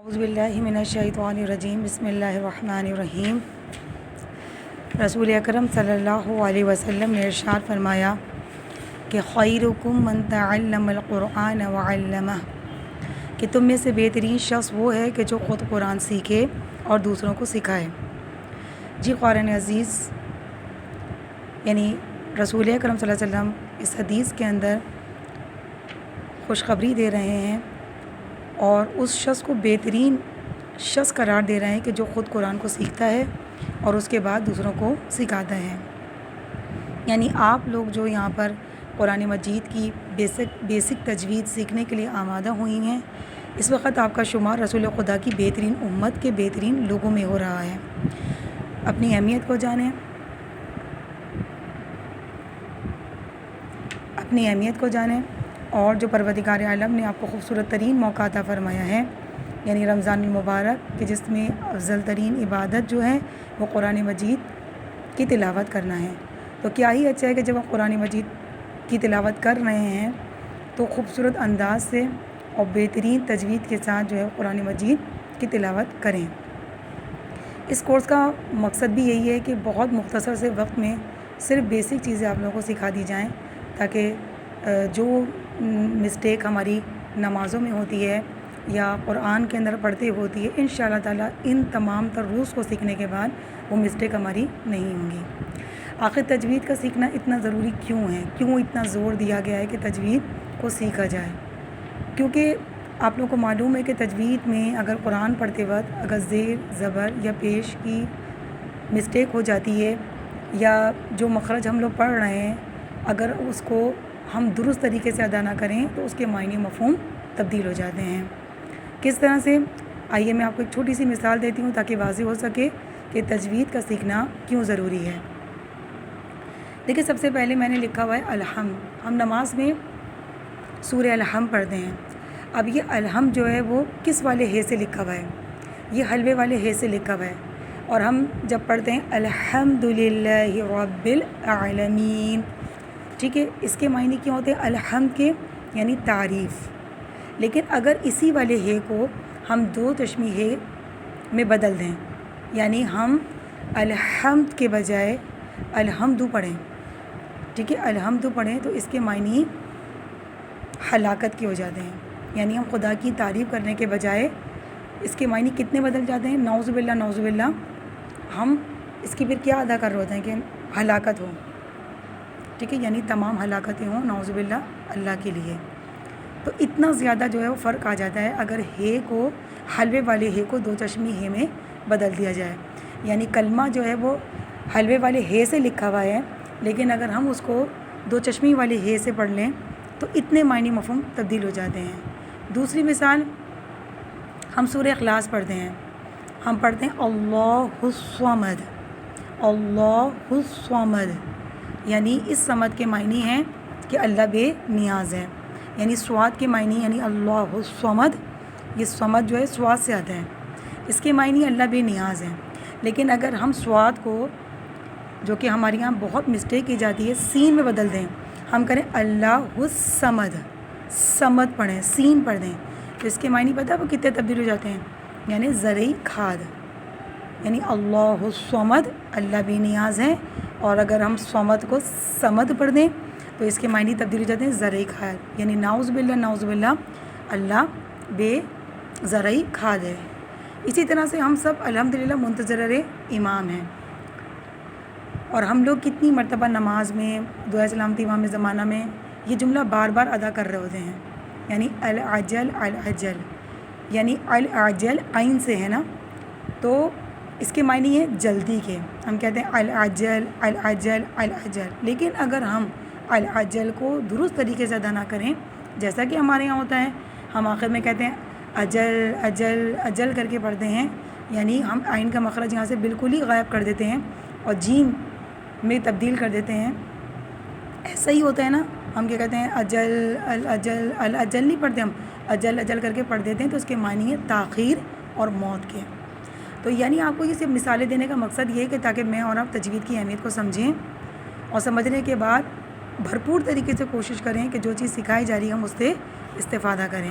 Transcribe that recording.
اعوذ باللہ من الشیطان الرجیم بسم اللہ الرحمن الرحیم۔ رسول اکرم صلی اللہ علیہ وسلم نے ارشاد فرمایا کہ خیرکم من تعلم القرآن وعلمہ، کہ تم میں سے بہترین شخص وہ ہے کہ جو خود قرآن سیکھے اور دوسروں کو سکھائے۔ جی قارئین عزیز، یعنی رسول اکرم صلی اللہ علیہ وسلم اس حدیث کے اندر خوشخبری دے رہے ہیں اور اس شخص کو بہترین شخص قرار دے رہے ہیں کہ جو خود قرآن کو سیکھتا ہے اور اس کے بعد دوسروں کو سکھاتا ہے۔ یعنی آپ لوگ جو یہاں پر قرآن مجید کی بیسک تجوید سیکھنے کے لیے آمادہ ہوئی ہیں، اس وقت آپ کا شمار رسول خدا کی بہترین امت کے بہترین لوگوں میں ہو رہا ہے۔ اپنی اہمیت کو جانیں، اپنی اہمیت کو جانیں اور جو پروردگار عالم نے آپ کو خوبصورت ترین موقع عطا فرمایا ہے، یعنی رمضان المبارک، کہ جس میں افضل ترین عبادت جو ہے وہ قرآن مجید کی تلاوت کرنا ہے، تو کیا ہی اچھا ہے کہ جب آپ قرآن مجید کی تلاوت کر رہے ہیں تو خوبصورت انداز سے اور بہترین تجوید کے ساتھ جو ہے قرآن مجید کی تلاوت کریں۔ اس کورس کا مقصد بھی یہی ہے کہ بہت مختصر سے وقت میں صرف بیسک چیزیں آپ لوگوں کو سکھا دی جائیں، تاکہ جو مسٹیک ہماری نمازوں میں ہوتی ہے یا قرآن کے اندر پڑھتے ہوتی ہے، انشاءاللہ تعالیٰ ان تمام تر روز کو سیکھنے کے بعد وہ مسٹیک ہماری نہیں ہوں گی۔ آخر تجوید کا سیکھنا اتنا ضروری کیوں ہے؟ کیوں اتنا زور دیا گیا ہے کہ تجوید کو سیکھا جائے؟ کیونکہ آپ لوگوں کو معلوم ہے کہ تجوید میں اگر قرآن پڑھتے وقت اگر زیر زبر یا پیش کی مسٹیک ہو جاتی ہے، یا جو مخرج ہم لوگ پڑھ رہے ہیں اگر اس کو ہم درست طریقے سے ادا نہ کریں تو اس کے معنی مفہوم تبدیل ہو جاتے ہیں۔ کس طرح سے؟ آئیے میں آپ کو ایک چھوٹی سی مثال دیتی ہوں تاکہ واضح ہو سکے کہ تجوید کا سیکھنا کیوں ضروری ہے۔ دیکھیں، سب سے پہلے میں نے لکھا ہوا ہے الحمد۔ ہم نماز میں سورہ الحمد پڑھتے ہیں۔ اب یہ الحمد جو ہے وہ کس والے ہے سے لکھا ہوا ہے؟ یہ حلوے والے ہے سے لکھا ہوا ہے، اور ہم جب پڑھتے ہیں الحمدللہ رب العالمین، ٹھیک ہے، اس کے معنی کیا ہوتے ہیں؟ الحمد کے یعنی تعریف۔ لیکن اگر اسی والے ہے کو ہم دو چشمی ہے میں بدل دیں، یعنی ہم الحمد کے بجائے الحمدو پڑھیں، ٹھیک ہے، الحمدو پڑھیں، تو اس کے معنی ہلاکت کے ہو جاتے ہیں۔ یعنی ہم خدا کی تعریف کرنے کے بجائے اس کے معنی کتنے بدل جاتے ہیں؟ نعوذ باللہ نعوذ باللہ، ہم اس کی پھر کیا ادا کر رہے ہوتے ہیں کہ ہلاکت ہو، ٹھیک ہے، یعنی تمام ہلاکتیں ہوں نعوذ باللہ اللہ کے لیے۔ تو اتنا زیادہ جو ہے وہ فرق آ جاتا ہے اگر ہے کو، حلوے والے ہے کو دو چشمی ہے میں بدل دیا جائے۔ یعنی کلمہ جو ہے وہ حلوے والے ہے سے لکھا ہوا ہے، لیکن اگر ہم اس کو دو چشمی والے ہے سے پڑھ لیں تو اتنے معنی مفہوم تبدیل ہو جاتے ہیں۔ دوسری مثال، ہم سورہ اخلاص پڑھتے ہیں، ہم پڑھتے ہیں اللہ الصمد، اللہ الصمد، یعنی اس صمد کے معنی ہیں کہ اللہ بے نیاز ہے، یعنی سواد کے معنی، یعنی اللہ الصمد، یہ صمد جو ہے سواد سے آتا ہے، اس کے معنی اللہ بے نیاز ہے۔ لیکن اگر ہم سواد کو، جو کہ ہمارے یہاں بہت مسٹیک کی جاتی ہے، سین میں بدل دیں، ہم کریں اللہ الصمد، صمد پڑھیں، سین پڑھ دیں، تو اس کے معنی پتہ ہے وہ کتنے تبدیل ہو جاتے ہیں؟ یعنی زرعی کھاد، یعنی اللہ الصمد، اللہ بے نیاز ہے، اور اگر ہم صمد کو صمد پڑھ دیں تو اس کے معنی تبدیل ہو جاتے ہیں زرعی کھاد، یعنی نعوذ باللہ نعوذ باللہ، اللہ بے زرعی کھاد ہے۔ اسی طرح سے ہم سب الحمدللہ منتظر امام ہیں، اور ہم لوگ کتنی مرتبہ نماز میں دعائے سلامتی امام زمانہ میں یہ جملہ بار بار ادا کر رہے ہوتے ہیں، یعنی العجل العجل، یعنی العجل عین سے ہے نا، تو اس کے معنی ہے جلدی کے، ہم کہتے ہیں العجل العجل العجل۔ لیکن اگر ہم العجل کو درست طریقے سے ادا نہ کریں، جیسا کہ ہمارے یہاں ہوتا ہے، ہم آخر میں کہتے ہیں اجل اجل اجل کر کے پڑھتے ہیں، یعنی ہم عین کا مخرج یہاں سے بالکل ہی غائب کر دیتے ہیں اور جیم میں تبدیل کر دیتے ہیں۔ ایسا ہی ہوتا ہے نا، ہم کیا کہتے ہیں اجل الاجل، الاجل نہیں پڑھتے، ہم اجل اجل کر کے پڑھ دیتے ہیں، تو اس کے معنی ہے تاخیر اور موت کے۔ تو یعنی آپ کو یہ صرف مثالیں دینے کا مقصد یہ ہے کہ تاکہ میں اور آپ تجوید کی اہمیت کو سمجھیں، اور سمجھنے کے بعد بھرپور طریقے سے کوشش کریں کہ جو چیز سکھائی جا رہی ہے ہم اس سے استفادہ کریں۔